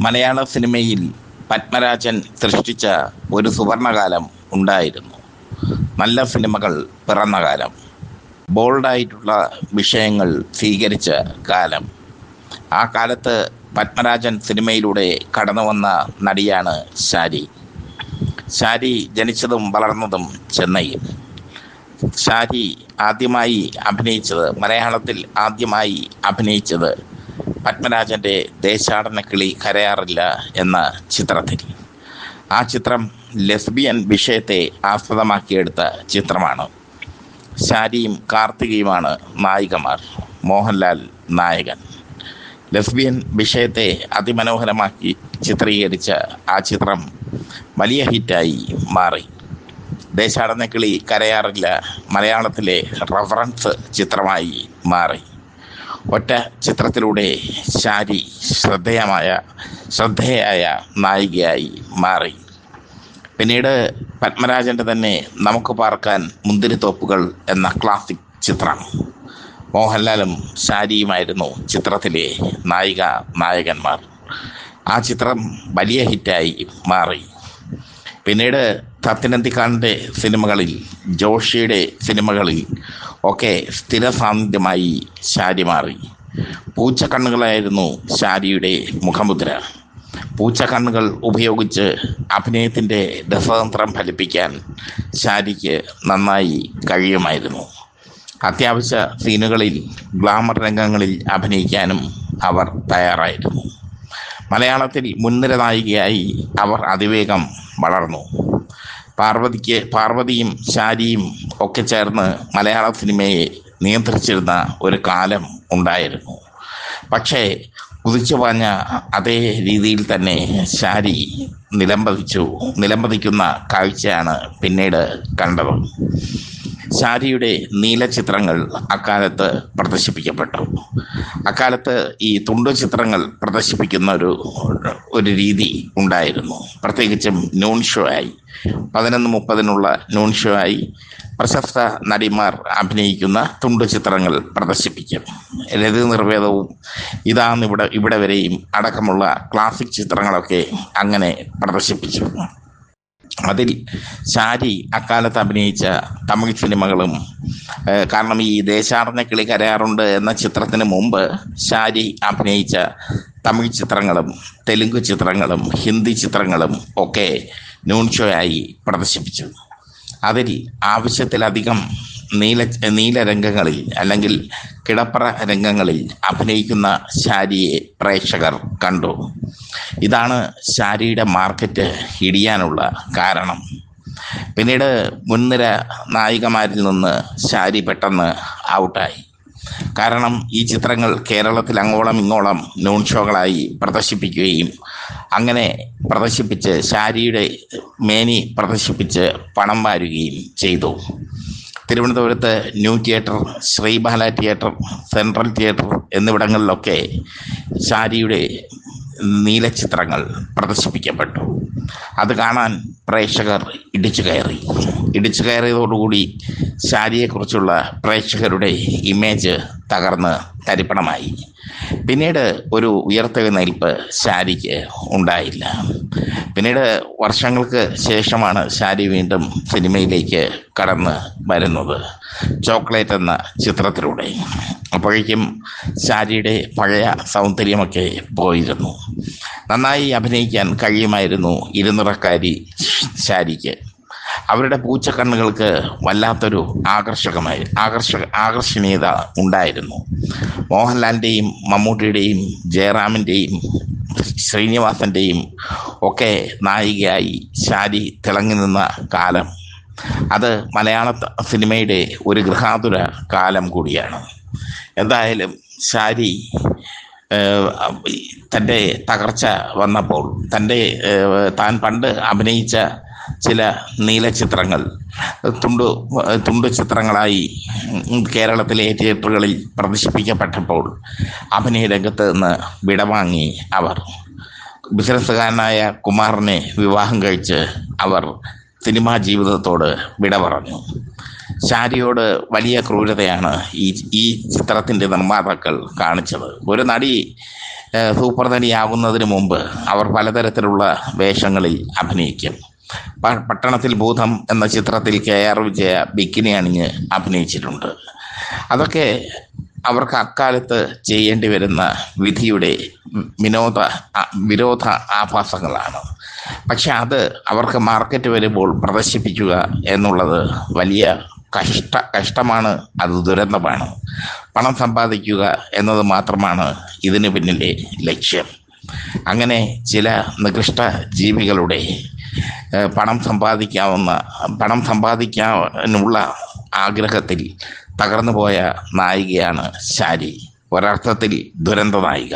മലയാള സിനിമയിൽ പത്മരാജൻ സൃഷ്ടിച്ച ഒരു സുവർണകാലം ഉണ്ടായിരുന്നു. നല്ല സിനിമകൾ പിറന്ന കാലം, ബോൾഡായിട്ടുള്ള വിഷയങ്ങൾ സ്വീകരിച്ച കാലം. ആ കാലത്ത് പത്മരാജൻ സിനിമയിലൂടെ കടന്നു വന്ന നടിയാണ് ശാരി. ശാരി ജനിച്ചതും വളർന്നതും ചെന്നൈയിൽ. ശാരി മലയാളത്തിൽ ആദ്യമായി അഭിനയിച്ചത് പത്മരാജൻ്റെ ദേശാടന കിളി കരയാറില്ല എന്ന ചിത്രത്തിൽ. ആ ചിത്രം ലെസ്ബിയൻ വിഷയത്തെ ആസ്പദമാക്കിയെടുത്ത ചിത്രമാണ്. ശാരിയും കാർത്തികയുമാണ് നായികമാർ, മോഹൻലാൽ നായകൻ. ലെസ്ബിയൻ വിഷയത്തെ അതിമനോഹരമാക്കി ചിത്രീകരിച്ച ആ ചിത്രം വലിയ ഹിറ്റായി മാറി. ദേശാടന കിളി കരയാറില്ല മലയാളത്തിലെ റഫറൻസ് ചിത്രമായി മാറി. ഒറ്റ ചിത്രത്തിലൂടെ ശാരി ശ്രദ്ധേയായ നായികയായി മാറി. പിന്നീട് പത്മരാജൻ്റെ തന്നെ നമുക്ക് പാർക്കാൻ മുന്തിരിത്തോപ്പുകൾ എന്ന ക്ലാസിക് ചിത്രം. മോഹൻലാലും ശാരിയുമായിരുന്നു ചിത്രത്തിലെ നായകന്മാർ. ആ ചിത്രം വലിയ ഹിറ്റായി മാറി. പിന്നീട് സത്യനന്ദിക്കാടിൻ്റെ സിനിമകളിൽ, ജോഷിയുടെ സിനിമകളിൽ ഒക്കെ സ്ഥിര സാന്നിധ്യമായി ശാരി മാറി. പൂച്ചക്കണ്ണുകളായിരുന്നു ശാരിയുടെ മുഖമുദ്ര. പൂച്ചക്കണ്ണുകൾ ഉപയോഗിച്ച് അഭിനയത്തിൻ്റെ രസതന്ത്രം ഫലിപ്പിക്കാൻ ശാരിക്ക് നന്നായി കഴിയുമായിരുന്നു. അത്യാവശ്യ സീനുകളിൽ, ഗ്ലാമർ രംഗങ്ങളിൽ അഭിനയിക്കാനും അവർ തയ്യാറായിരുന്നു. മലയാളത്തിൽ മുൻനിര നായികയായി അവർ അതിവേഗം വളർന്നു. പാർവതിയും ശാരിയും ഒക്കെ ചേർന്ന് മലയാള സിനിമയെ നിയന്ത്രിച്ചിരുന്ന ഒരു കാലം ഉണ്ടായിരുന്നു. പക്ഷേ കുതിച്ചു പാഞ്ഞ അതേ രീതിയിൽ തന്നെ ശാരി നിലംപതിക്കുന്ന കാഴ്ചയാണ് പിന്നീട് കണ്ടത്. ശാരിയുടെ നീല ചിത്രങ്ങൾ അക്കാലത്ത് പ്രദർശിപ്പിക്കപ്പെട്ടു. അക്കാലത്ത് ഈ തുണ്ടു ചിത്രങ്ങൾ പ്രദർശിപ്പിക്കുന്ന ഒരു രീതി ഉണ്ടായിരുന്നു. പ്രത്യേകിച്ചും നൂൺ ഷോ ആയി 11:30 നൂൺ ഷോ ആയി പ്രശസ്ത നടിമാർ അഭിനയിക്കുന്ന തുണ്ടു ചിത്രങ്ങൾ പ്രദർശിപ്പിക്കും. രതി നിർവേദവും ഇവിടെ വരെയും അടക്കമുള്ള ക്ലാസിക് ചിത്രങ്ങളൊക്കെ അങ്ങനെ പ്രദർശിപ്പിച്ചു. അതിൽ ശാരി അക്കാലത്ത് അഭിനയിച്ച തമിഴ് സിനിമകളും, കാരണം ഈ ദേശാടന കിളി കരയാറുണ്ട് എന്ന ചിത്രത്തിന് മുമ്പ് ശാരി അഭിനയിച്ച തമിഴ് ചിത്രങ്ങളും തെലുങ്ക് ചിത്രങ്ങളും ഹിന്ദി ചിത്രങ്ങളും ഒക്കെ നൂൺ ഷോ ആയി പ്രദർശിപ്പിച്ചു. അതിൽ ആവശ്യത്തിലധികം നീല രംഗങ്ങളിൽ അല്ലെങ്കിൽ കിടപ്പറ രംഗങ്ങളിൽ അഭിനയിക്കുന്ന ശാരിയെ പ്രേക്ഷകർ കണ്ടു. ഇതാണ് ശാരിയുടെ മാർക്കറ്റ് ഇടിയാനുള്ള കാരണം. പിന്നീട് മുൻനിര നായികമാരിൽ നിന്ന് ശാരി പെട്ടെന്ന് ഔട്ടായി. കാരണം ഈ ചിത്രങ്ങൾ കേരളത്തിൽ അങ്ങോളം ഇങ്ങോളം നൂൺ ഷോകളായി പ്രദർശിപ്പിക്കുകയും അങ്ങനെ പ്രദർശിപ്പിച്ച് ശാരിയുടെ മേനി പ്രദർശിപ്പിച്ച് പണം വാരുകയും ചെയ്തു. തിരുവനന്തപുരത്ത് new theatre, Sreebala theatre, central theatre എന്നിവിടങ്ങളിലൊക്കെ ശാരിയുടെ നീലച്ചിത്രങ്ങൾ പ്രദർശിപ്പിക്കപ്പെട്ടു. അത് കാണാൻ പ്രേക്ഷകർ ഇടിച്ചു കയറിയതോടുകൂടി ശാരിയെക്കുറിച്ചുള്ള പ്രേക്ഷകരുടെ ഇമേജ് തകർന്ന് തരിപ്പണമായി. പിന്നീട് ഒരു ഉയർത്തെഴുന്നേൽപ്പ് ശാരിക്ക് ഉണ്ടായില്ല. പിന്നീട് വർഷങ്ങൾക്ക് ശേഷമാണ് ശാരി വീണ്ടും സിനിമയിലേക്ക് കടന്ന് വരുന്നത്, ചോക്ലേറ്റ് എന്ന ചിത്രത്തിലൂടെ. അപ്പോഴേക്കും ശാരിയുടെ പഴയ സൗന്ദര്യമൊക്കെ പോയിരുന്നു. നന്നായി അഭിനയിക്കാൻ കഴിയുമായിരുന്നു ഇരുനിറക്കാരി ശാരിക്ക്. അവരുടെ പൂച്ചക്കണ്ണുകൾക്ക് വല്ലാത്തൊരു ആകർഷണീയത ഉണ്ടായിരുന്നു. മോഹൻലാലിൻ്റെയും മമ്മൂട്ടിയുടെയും ജയറാമിൻ്റെയും ശ്രീനിവാസൻ്റെയും ഒക്കെ നായികയായി ശാരി തിളങ്ങി നിന്ന കാലം, അത് മലയാള സിനിമയുടെ ഒരു ഗൃഹാതുര കാലം കൂടിയാണ്. എന്തായാലും ശാരി തൻ്റെ തകർച്ച വന്നപ്പോൾ താൻ പണ്ട് അഭിനയിച്ച ചില നീലച്ചിത്രങ്ങൾ തുണ്ടു ചിത്രങ്ങളായി കേരളത്തിലെ തിയേറ്ററുകളിൽ പ്രദർശിപ്പിക്കപ്പെട്ടപ്പോൾ അഭിനയ രംഗത്ത് നിന്ന് വിടവാങ്ങി അവർ. ബിസിനസ്സുകാരനായ കുമാറിനെ വിവാഹം കഴിച്ച് അവർ സിനിമാ ജീവിതത്തോട് വിട പറഞ്ഞു. ശാരിയോട് വലിയ ക്രൂരതയാണ് ഈ ഈ ചിത്രത്തിൻ്റെ നിർമ്മാതാക്കൾ കാണിച്ചത്. ഒരു നടി സൂപ്പർ നടിയാകുന്നതിന് മുമ്പ് അവർ പലതരത്തിലുള്ള വേഷങ്ങളിൽ അഭിനയിക്കും. പട്ടണത്തിൽ ഭൂതം എന്ന ചിത്രത്തിൽ KR വിജയ ബിക്കിനി അണിഞ്ഞ് അഭിനയിച്ചിട്ടുണ്ട്. അതൊക്കെ അവർക്ക് അക്കാലത്ത് ചെയ്യേണ്ടി വരുന്ന വിധിയുടെ വിരോധ ആഭാസങ്ങളാണ്. പക്ഷെ അത് അവർക്ക് മാർക്കറ്റ് വരുമ്പോൾ പ്രദർശിപ്പിക്കുക എന്നുള്ളത് വലിയ കഷ്ടമാണ്. അത് ദുരന്തമാണ്. പണം സമ്പാദിക്കുക എന്നത് മാത്രമാണ് ഇതിന് പിന്നിലെ ലക്ഷ്യം. അങ്ങനെ ചില നികൃഷ്ട ജീവികളുടെ പണം സമ്പാദിക്കാനുള്ള ആഗ്രഹത്തിൽ തകർന്നുപോയ നായികയാണ് ശാരി. ഒരർത്ഥത്തിൽ ദുരന്ത നായിക.